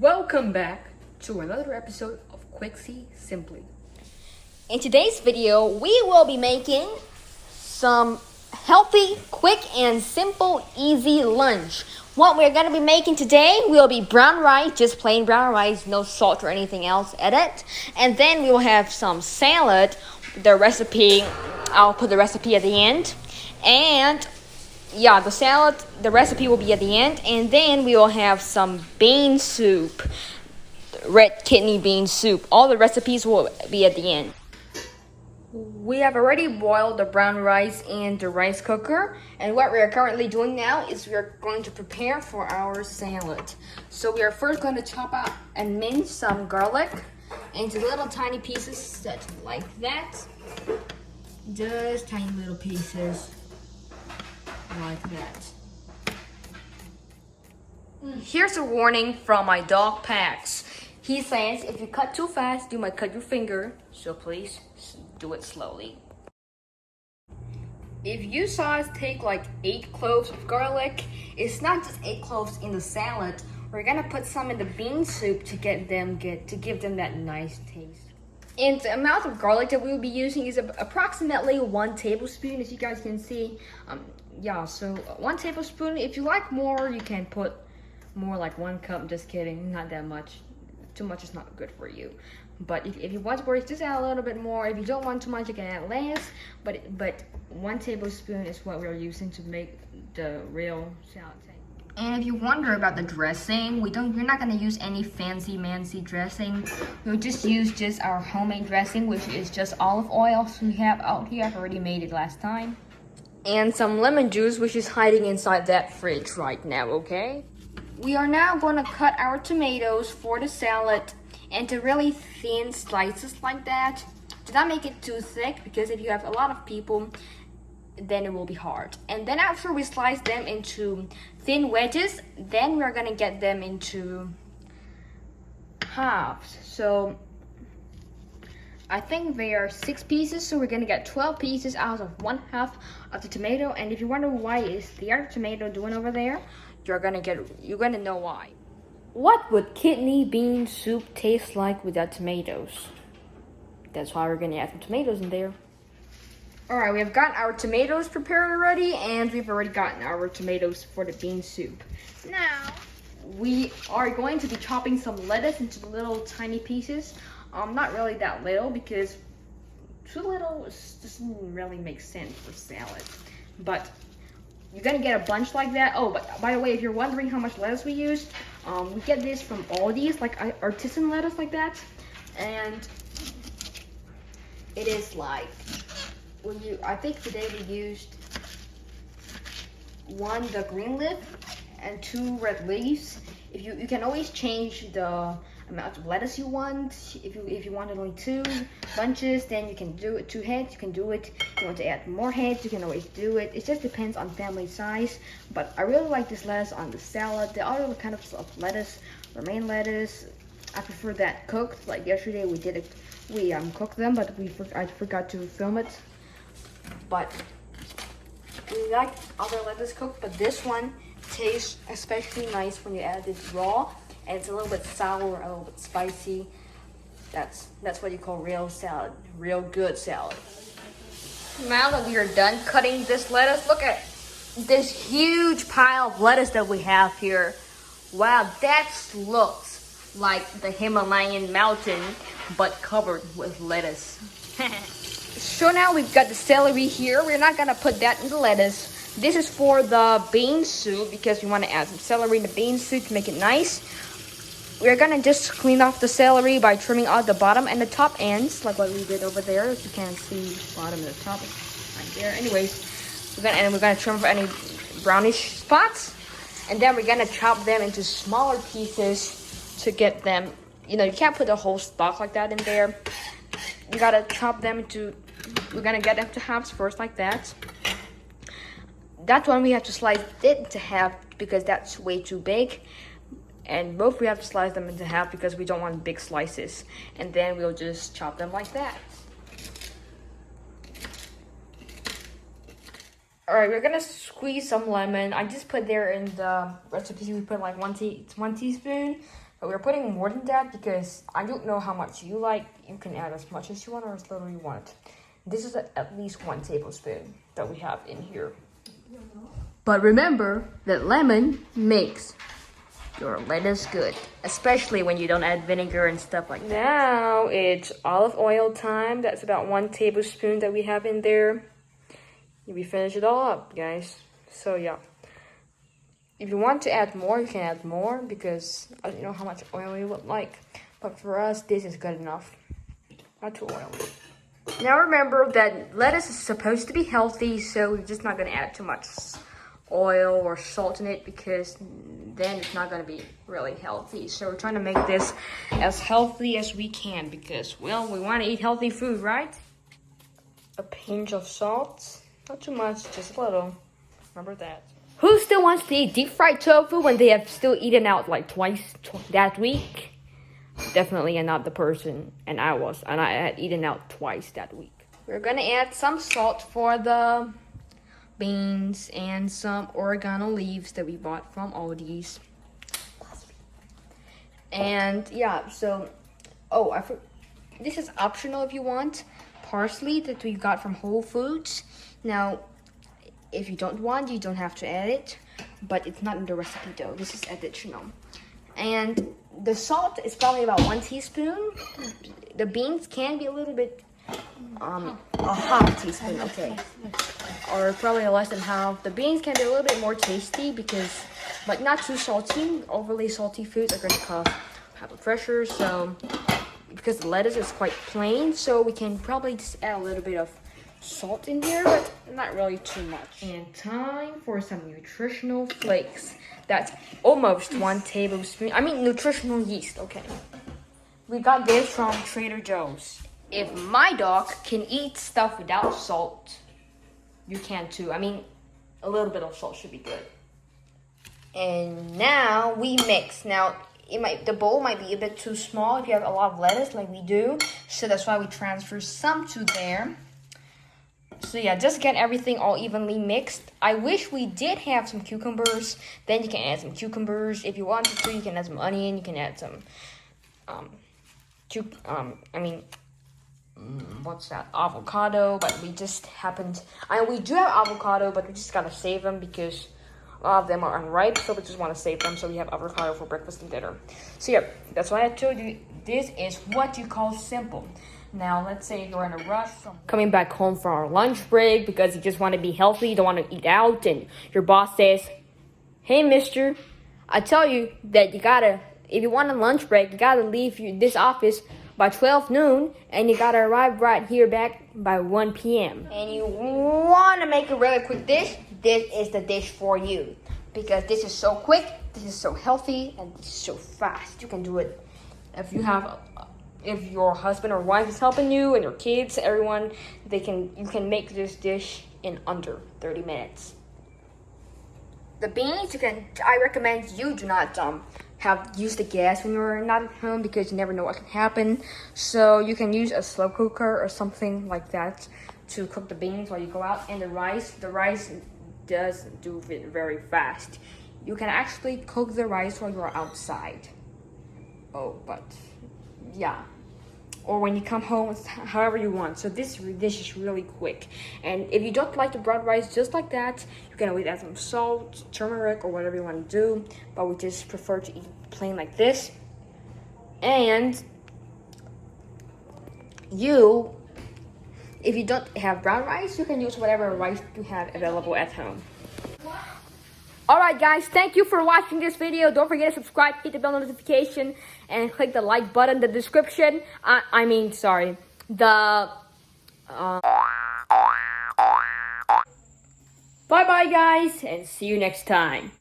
Welcome back to another episode of Quicksy Simply. In today's video, we will be making some healthy, quick, and simple, easy lunch. What we're going to be making today will be brown rice, just plain brown rice, no salt or anything else in it. And then we will have some salad. The recipe, I'll put the recipe at the end. And yeah, the recipe will be at the end. And then we will have some bean soup, red kidney bean soup. All the recipes will be at the end. We have already boiled the brown rice in the rice cooker. And what we are currently doing now is we are going to prepare for our salad. So we are first going to chop up and mince some garlic into little tiny pieces set like that. Just tiny little pieces like that. Here's a warning from my dog Pax. He says if you cut too fast, you might cut your finger, so please do it slowly. If you saw us take like 8 cloves of garlic, it's not just 8 cloves in the salad. We're gonna put some in the bean soup to give them that nice taste. And the amount of garlic that we will be using is approximately 1 tablespoon, as you guys can see. So 1 tablespoon. If you like more, you can put more, like 1 cup. Just kidding, not that much. Too much is not good for you. But if you want more, just add a little bit more. If you don't want too much, you can add less. But 1 tablespoon is what we're using to make the real salad. And if you wonder about the dressing, we're not gonna use any fancy dressing. We'll just use our homemade dressing, which is just olive oil. So we have out here. I've already made it last time. And some lemon juice, which is hiding inside that fridge right now, okay? We are now gonna cut our tomatoes for the salad into really thin slices like that. Do not make it too thick, because if you have a lot of people, then it will be hard. And then after we slice them into thin wedges, then we're gonna get them into halves. So I think they are 6 pieces, so we're gonna get 12 pieces out of 1/2 of the tomato. And if you wonder why is the other tomato doing over there, you're gonna know why. What would kidney bean soup taste like without tomatoes? That's why we're gonna add some tomatoes in there. Alright, we have got our tomatoes prepared already, and we've already gotten our tomatoes for the bean soup. Now, we are going to be chopping some lettuce into little tiny pieces. Not really that little, because too little doesn't really make sense for salad. But you're gonna get a bunch like that. Oh, but by the way, if you're wondering how much lettuce we used, we get this from ALDIs, like artisan lettuce like that. And it is like, I think today we used 1 the green leaf and 2 red leaves. You can always change the amount of lettuce you want. If you wanted only 2 bunches, then you can do it. 2 heads, you can do it. If you want to add more heads, you can always do it. It just depends on family size. But I really like this lettuce on the salad. The other kind of lettuce, romaine lettuce, I prefer that cooked. Like yesterday we did it. We cooked them, but I forgot to film it. But we like other lettuce cooked, but this one tastes especially nice when you add it raw, and it's a little bit sour, a little bit spicy. That's what you call real salad, real good salad. Now that we are done cutting this lettuce, look at this huge pile of lettuce that we have here. Wow, that looks like the Himalayan mountain, but covered with lettuce. So now we've got the celery here. We're not gonna put that in the lettuce. This is for the bean soup, because we want to add some celery in the bean soup to make it nice. We're gonna just clean off the celery by trimming out the bottom and the top ends, like what we did over there. If you can't see the bottom and the top, right there. Anyways, we're gonna trim for any brownish spots, and then we're gonna chop them into smaller pieces to get them. You can't put the whole stalk like that in there. You gotta chop them into. We're gonna get them to halves first, like that. That one we have to slice it into half because that's way too big. And both we have to slice them into half because we don't want big slices. And then we'll just chop them like that. Alright, we're gonna squeeze some lemon. I just put there in the recipe, we put like one teaspoon. But we're putting more than that because I don't know how much you like. You can add as much as you want or as little you want. This is at least 1 tablespoon that we have in here. But remember that lemon makes your lettuce good, especially when you don't add vinegar and stuff like that. Now it's olive oil time. That's about 1 tablespoon that we have in there. We finish it all up, guys. So yeah. If you want to add more, you can add more because I don't know how much oil you would like. But for us, this is good enough. Not too oily. Now remember that lettuce is supposed to be healthy, so we're just not going to add too much oil or salt in it because then it's not going to be really healthy. So we're trying to make this as healthy as we can because, well, we want to eat healthy food, right? A pinch of salt. Not too much, just a little. Remember that. Who still wants to eat deep fried tofu when they have still eaten out like twice that week? Definitely not the person, and I had eaten out twice that week. We're gonna add some salt for the beans and some oregano leaves that we bought from ALDIs. And yeah, so, this is optional if you want. Parsley that we got from Whole Foods. Now, if you don't want, you don't have to add it, but it's not in the recipe though. This is additional. And the salt is probably about 1 teaspoon. The beans can be a little bit, a half teaspoon, okay. Or probably less than half. The beans can be a little bit more tasty because, but not too salty. Overly salty foods are going to cause high blood pressure. So, because the lettuce is quite plain, so we can probably just add a little bit of salt in here, but not really too much. And time for some nutritional flakes. That's almost 1 tablespoon. I mean nutritional yeast, okay. We got this from Trader Joe's. If my dog can eat stuff without salt, you can too. I mean, a little bit of salt should be good. And now we mix. Now, the bowl might be a bit too small if you have a lot of lettuce like we do. So that's why we transfer some to there. So yeah, just get everything all evenly mixed. I wish we did have some cucumbers. Then you can add some cucumbers. If you wanted to, you can add some onion. You can add some, what's that? Avocado. But we just we do have avocado, but we just gotta save them because a lot of them are unripe. So we just want to save them. So we have avocado for breakfast and dinner. So yeah, that's why I told you this is what you call simple. Now, let's say you're in a rush coming back home from our lunch break because you just want to be healthy, you don't want to eat out, and your boss says, hey, mister, I tell you that if you want a lunch break, you gotta leave this office by 12 noon, and you gotta arrive right here back by 1 p.m. And you want to make a really quick dish, this is the dish for you. Because this is so quick, this is so healthy, and this is so fast. You can do it if your husband or wife is helping you and your kids, everyone, you can make this dish in under 30 minutes. The beans, I recommend you do not use the gas when you're not at home because you never know what can happen. So you can use a slow cooker or something like that to cook the beans while you go out. And the rice does do it very fast. You can actually cook the rice while you're outside. Yeah, or when you come home, it's however you want. So this dish is really quick. And if you don't like the brown rice just like that, you can always add some salt, turmeric, or whatever you want to do. But we just prefer to eat plain like this. And if you don't have brown rice, you can use whatever rice you have available at home. Alright guys, thank you for watching this video. Don't forget to subscribe, hit the bell notification, and click the like button in the description. Bye bye guys, and see you next time.